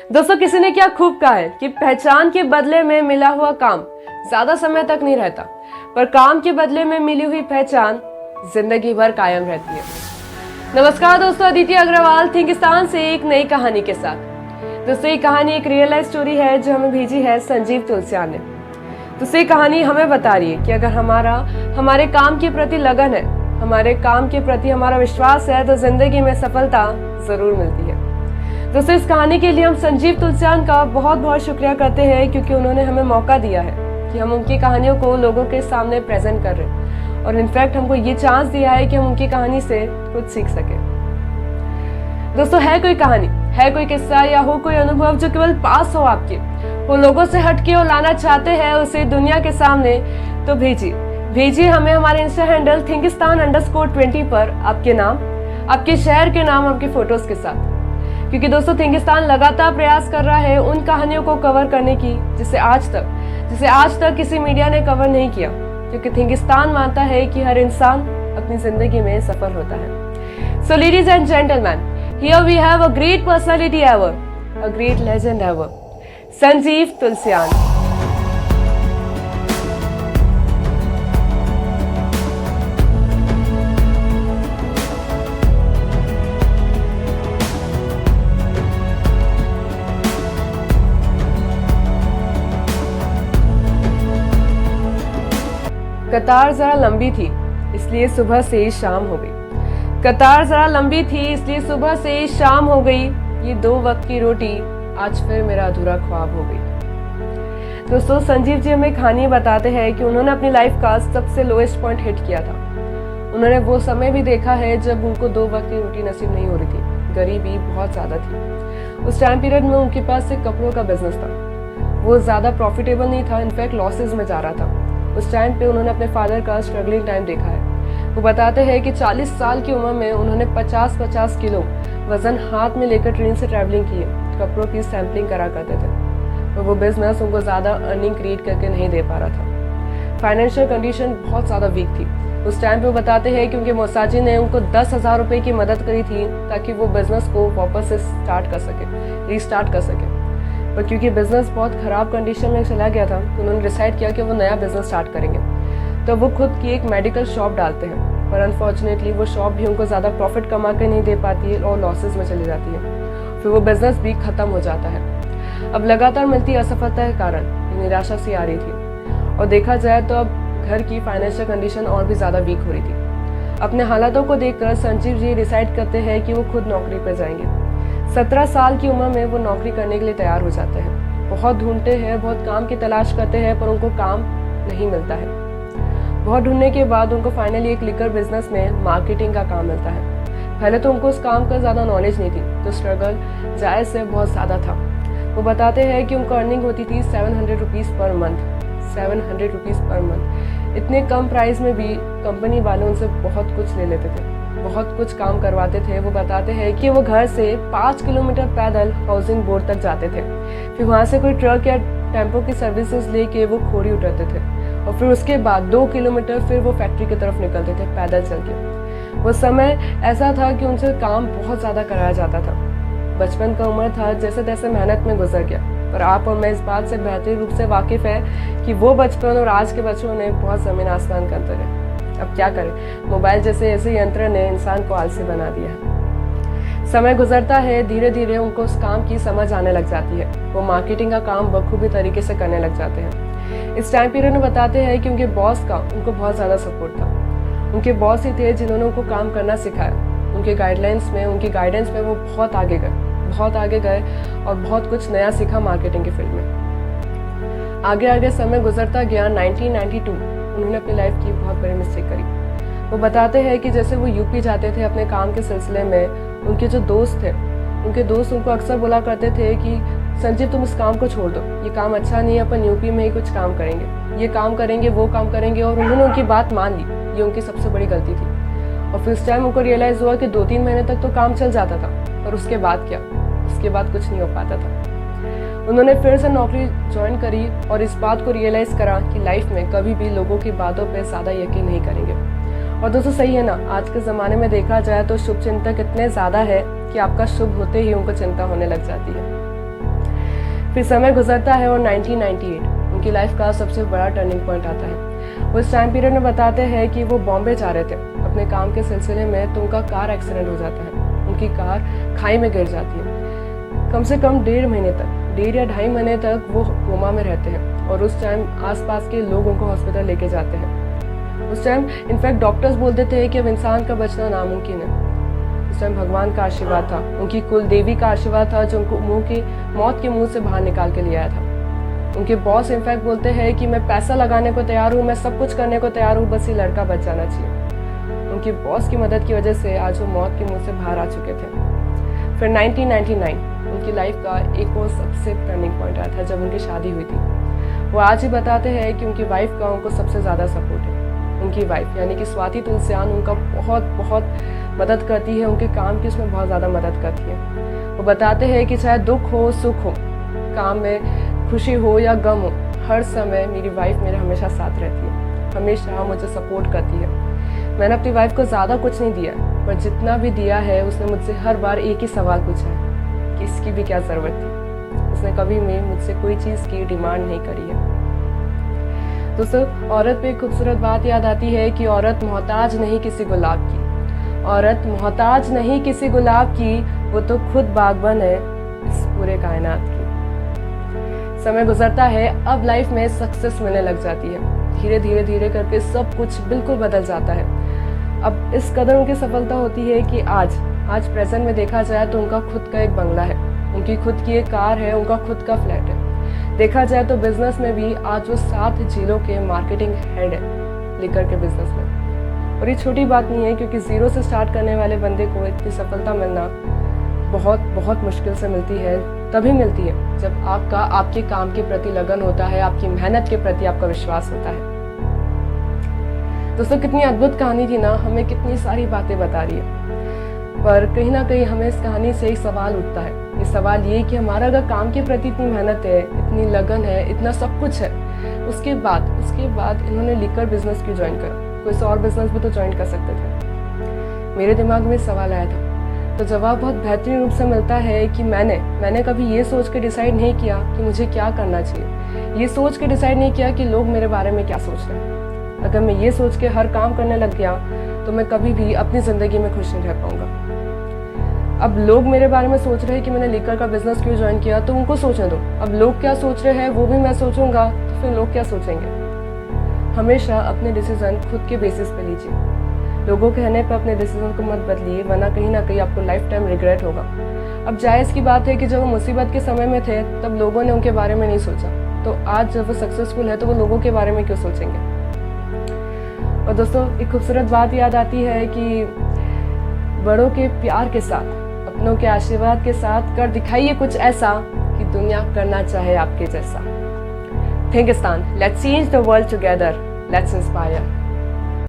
दोस्तों, किसी ने क्या खूब कहा है कि पहचान के बदले में मिला हुआ काम ज्यादा समय तक नहीं रहता, पर काम के बदले में मिली हुई पहचान जिंदगी भर कायम रहती है। नमस्कार दोस्तों, अदिति अग्रवाल थिंकिस्तान से एक नई कहानी के साथ। दोस्तों, ये कहानी एक रियल लाइफ स्टोरी है जो हमें भेजी है संजीव तुलसियान ने। दोस्तों, ये कहानी हमें बता रही है कि अगर हमारे काम के प्रति लगन है, हमारे काम के प्रति हमारा विश्वास है, तो जिंदगी में सफलता जरूर मिलती है। दोस्तों, इस कहानी के लिए हम संजीव तुलसियान का बहुत बहुत शुक्रिया करते हैं, क्योंकि उन्होंने हमें मौका दिया है कि हम उनकी कहानियों को लोगों के सामने प्रेजेंट कर रहे हैं, और इनफैक्ट हमको ये चांस दिया है कि हम उनकी कहानी से कुछ सीख सके। दोस्तों, है कोई कहानी, है कोई किस्सा या हो कोई अनुभव जो केवल पास हो आपके, वो लोगों से हटके और लाना चाहते हैं उसे दुनिया के सामने, तो भेजिए हमें हमारे इंस्टा हैंडल थिंकिस्तान_20 पर आपके नाम, आपके शहर के नाम, आपके फोटोज के साथ। क्योंकि दोस्तों, थिंकिस्तान लगातार प्रयास कर रहा है उन कहानियों को कवर करने की जिसे आज तक किसी मीडिया ने कवर नहीं किया, क्योंकि थिंकिस्तान मानता है कि हर इंसान अपनी जिंदगी में सफल होता है। So ladies and gentleman, here we have a great personality ever, a great legend ever, Sanjeev Tulsian. कतार जरा लंबी थी इसलिए सुबह से ही शाम हो गई। कतार जरा लंबी थी इसलिए सुबह से ही शाम हो गई। ये 2 वक्त की रोटी आज फिर मेरा अधूरा ख्वाब हो गई। दोस्तों, संजीव जी हमें कहानी बताते हैं कि उन्होंने अपनी लाइफ का सबसे लोएस्ट पॉइंट हिट किया था। उन्होंने वो समय भी देखा है जब उनको 2 वक्त की रोटी नसीब नहीं हो रही थी, गरीबी बहुत ज्यादा थी। उस टाइम पीरियड में उनके पास एक कपड़ों का बिजनेस था, वो ज्यादा प्रॉफिटेबल नहीं था, इनफैक्ट लॉसेज में जा रहा था। उस टाइम पे उन्होंने अपने फादर का स्ट्रगलिंग टाइम देखा है। वो बताते हैं कि 40 साल की उम्र में उन्होंने 50-50 किलो वजन हाथ में लेकर ट्रेन से ट्रैवलिंग की है, कपड़ों की सैम्पलिंग करा करते थे, और वो बिजनेस उनको ज़्यादा अर्निंग क्रिएट करके नहीं दे पा रहा था। फाइनेंशियल कंडीशन बहुत ज़्यादा वीक थी। उस टाइम पे वो बताते हैं कि उनके मौसाजी ने उनको 10,000 रुपये की मदद करी थी ताकि वो बिजनेस को वापस से रीस्टार्ट कर सके। पर क्योंकि बिजनेस बहुत ख़राब कंडीशन में चला गया था, तो उन्होंने डिसाइड किया कि वो नया बिजनेस स्टार्ट करेंगे। तो वो खुद की एक मेडिकल शॉप डालते हैं, पर अनफॉर्चुनेटली वो शॉप भी उनको ज़्यादा प्रॉफिट कमा के नहीं दे पाती है और लॉसेस में चली जाती है। फिर वो बिजनेस भी ख़त्म हो जाता है। अब लगातार मिलती असफलता के कारण निराशा सी आ रही थी, और देखा जाए तो अब घर की फाइनेंशियल कंडीशन और भी ज़्यादा वीक हो रही थी। अपने हालातों को देखकर संजीव जी डिसाइड करते हैं कि वो खुद नौकरी पर जाएंगे। 17 साल की उम्र में वो नौकरी करने के लिए तैयार हो जाते हैं। बहुत ढूंढते हैं, बहुत काम की तलाश करते हैं, पर उनको काम नहीं मिलता है। बहुत ढूंढने के बाद उनको फाइनली एक लिकर बिजनेस में मार्केटिंग का काम मिलता है। पहले तो उनको उस काम का ज़्यादा नॉलेज नहीं थी, तो स्ट्रगल जायज़ से बहुत ज़्यादा था। वो बताते हैं कि उनको अर्निंग होती थी 700 rupees per month. 700 rupees per month, इतने कम प्राइस में भी कंपनी वाले उनसे बहुत कुछ ले लेते थे, बहुत कुछ काम करवाते थे। वो बताते हैं कि वो घर से 5 किलोमीटर पैदल हाउसिंग बोर्ड तक जाते थे, फिर वहाँ से कोई ट्रक या टेम्पो की सर्विसेज लेके वो खोड़ी उतरते थे, और फिर उसके बाद 2 किलोमीटर फिर वो फैक्ट्री की तरफ निकलते थे पैदल चल के। वो समय ऐसा था कि उनसे काम बहुत ज़्यादा कराया जाता था। बचपन का उम्र था, जैसे तैसे मेहनत में गुजर गया, पर आप और मैं इस बात से बेहतरीन रूप से वाकिफ़ है कि वो बचपन और आज के बच्चों ने बहुत ज़मीन आसमान का अंतर है। अब क्या करें, मोबाइल जैसे ऐसे यंत्र ने इंसान को आलसी बना दिया है। समय गुजरता है, धीरे धीरे उनको उस काम की समझ आने लग जाती है। वो मार्केटिंग का काम बखूबी तरीके से करने लग जाते हैं। इस टाइम पीरियड में बताते हैं कि उनके बॉस का उनको बहुत ज़्यादा सपोर्ट था। उनके बॉस ही थे जिन्होंने उनको काम करना सिखाया। उनकी गाइडलाइंस में, उनकी गाइडेंस में वो बहुत आगे गए और बहुत कुछ नया सीखा मार्केटिंग की फील्ड में। आगे समय गुजरता गया। 1992 उन्होंने अपनी लाइफ की बहुत बड़ी मिस्टेक करी। वो बताते हैं कि जैसे वो यूपी जाते थे अपने काम के सिलसिले में, उनके जो दोस्त थे, उनके दोस्त उनको अक्सर बोला करते थे कि संजीव, तुम इस काम को छोड़ दो, ये काम अच्छा नहीं है, अपन यूपी में ही कुछ काम करेंगे, ये काम करेंगे, वो काम करेंगे। और उन्होंने उनकी बात मान ली। ये उनकी सबसे बड़ी गलती थी। और फिर उस टाइम उनको रियलाइज़ हुआ कि 2-3 महीने तक तो काम चल जाता था, पर उसके बाद क्या, उसके बाद कुछ नहीं हो पाता था। उन्होंने फिर से नौकरी ज्वाइन करी और इस बात को रियलाइज़ करा कि लाइफ में कभी भी लोगों की बातों पे ज़्यादा यकीन नहीं करेंगे। और दोस्तों, सही है ना, आज के ज़माने में देखा जाए तो शुभ चिंतक इतने ज़्यादा है कि आपका शुभ होते ही उनको चिंता होने लग जाती है। फिर समय गुजरता है और 1998 उनकी लाइफ का सबसे बड़ा टर्निंग पॉइंट आता है। उस टाइम पीरियड में बताते हैं कि वो बॉम्बे जा रहे थे अपने काम के सिलसिले में, तो उनका कार एक्सीडेंट हो जाता है। उनकी कार खाई में गिर जाती है। कम से कम 1.5 या 2.5 महीने तक वो कोमा में रहते हैं और उस टाइम आसपास के लोग उनको हॉस्पिटल लेके जाते हैं। उस टाइम इनफैक्ट डॉक्टर्स बोलते थे कि अब इंसान का बचना नामुमकिन है। उस टाइम भगवान का आशीर्वाद था, उनकी कुल देवी का आशीर्वाद था जो उनको मौत के मुंह से बाहर निकाल के ले आया था। उनके बॉस इनफैक्ट बोलते हैं कि मैं पैसा लगाने को तैयार हूँ, मैं सब कुछ करने को तैयार हूँ, बस ये लड़का बच जाना चाहिए। उनकी बॉस की मदद की वजह से आज वो मौत के मुंह से बाहर आ चुके थे। फिर 1999 उनकी लाइफ का एक और सबसे टर्निंग पॉइंट आया था जब उनकी शादी हुई थी। वो आज ही बताते हैं कि उनकी वाइफ का उनको सबसे ज़्यादा सपोर्ट है। उनकी वाइफ यानी कि स्वाति तुलसियान उनका बहुत मदद करती है, उनके काम की उसमें बहुत ज़्यादा मदद करती है। वो बताते हैं कि चाहे दुख हो सुख हो, काम में खुशी हो या गम हो, हर समय मेरी वाइफ मेरे हमेशा साथ रहती है, हमेशा मुझे सपोर्ट करती है। मैंने अपनी वाइफ को ज़्यादा कुछ नहीं दिया, पर जितना भी दिया है उसने मुझसे हर बार एक ही सवाल पूछा है कि इसकी भी क्या ज़रूरत थी। उसने कभी भी मुझसे कोई चीज़ की डिमांड नहीं करी है। दोस्तों, औरत पे खूबसूरत बात याद आती है कि औरत मोहताज नहीं किसी गुलाब की, औरत मोहताज नहीं किसी गुलाब की, वो तो खुद बागबान है इस पूरे कायनात की। समय गुजरता है, अब लाइफ में सक्सेस मिलने लग जाती है। धीरे करके सब कुछ बिल्कुल बदल जाता है। अब इस कदर उनकी सफलता होती है कि आज प्रेजेंट में देखा जाए तो उनका खुद का एक बंगला है, उनकी खुद की एक कार है, उनका खुद का फ्लैट है। देखा जाए तो बिजनेस में भी आज वो 7 जिलों के मार्केटिंग हेड है लिकर के बिजनेस में। और ये छोटी बात नहीं है, क्योंकि जीरो से स्टार्ट करने वाले बंदे को इतनी सफलता मिलना बहुत मुश्किल से मिलती है। तभी मिलती है जब आपका आपके काम के प्रति लगन होता है, आपकी मेहनत के प्रति आपका विश्वास होता है। दोस्तों, कितनी अद्भुत कहानी थी ना, हमें कितनी सारी बातें बता रही है, पर कहीं ना कहीं हमें इस कहानी से एक सवाल उठता है। ये सवाल ये कि हमारा अगर काम के प्रति इतनी मेहनत है, इतनी लगन है, इतना सब कुछ है, उसके बाद इन्होंने लिकर बिजनेस क्यों ज्वाइन करा? कोई और बिजनेस भी तो ज्वाइन कर सकते थे। मेरे दिमाग में सवाल आया था, तो जवाब बहुत बेहतरीन रूप से मिलता है कि मैंने कभी ये सोच के डिसाइड नहीं किया कि मुझे क्या करना चाहिए, ये सोच के डिसाइड नहीं किया कि लोग मेरे बारे में क्या सोच रहे हैं। अगर मैं ये सोच के हर काम करने लग गया तो मैं कभी भी अपनी ज़िंदगी में खुश नहीं रह पाऊंगा। अब लोग मेरे बारे में सोच रहे हैं कि मैंने लिकर का बिजनेस क्यों ज्वाइन किया, तो उनको सोचने दो। अब लोग क्या सोच रहे हैं वो भी मैं सोचूंगा, तो फिर लोग क्या सोचेंगे? हमेशा अपने डिसीजन खुद के बेसिस पे लीजिए। लोगों के कहने पर अपने डिसीजन को मत बदलिए, वरना कहीं ना कहीं आपको लाइफ टाइम रिग्रेट होगा। अब जायज़ की बात है कि जब वो मुसीबत के समय में थे तब लोगों ने उनके बारे में नहीं सोचा, तो आज जब वो सक्सेसफुल है तो वो लोगों के बारे में क्यों सोचेंगे? और दोस्तों, एक खूबसूरत बात याद आती है कि बड़ों के प्यार के साथ, अपनों के आशीर्वाद के साथ कर दिखाइए कुछ ऐसा कि दुनिया करना चाहे आपके जैसा। Thinkistan, let's change the world together, let's inspire.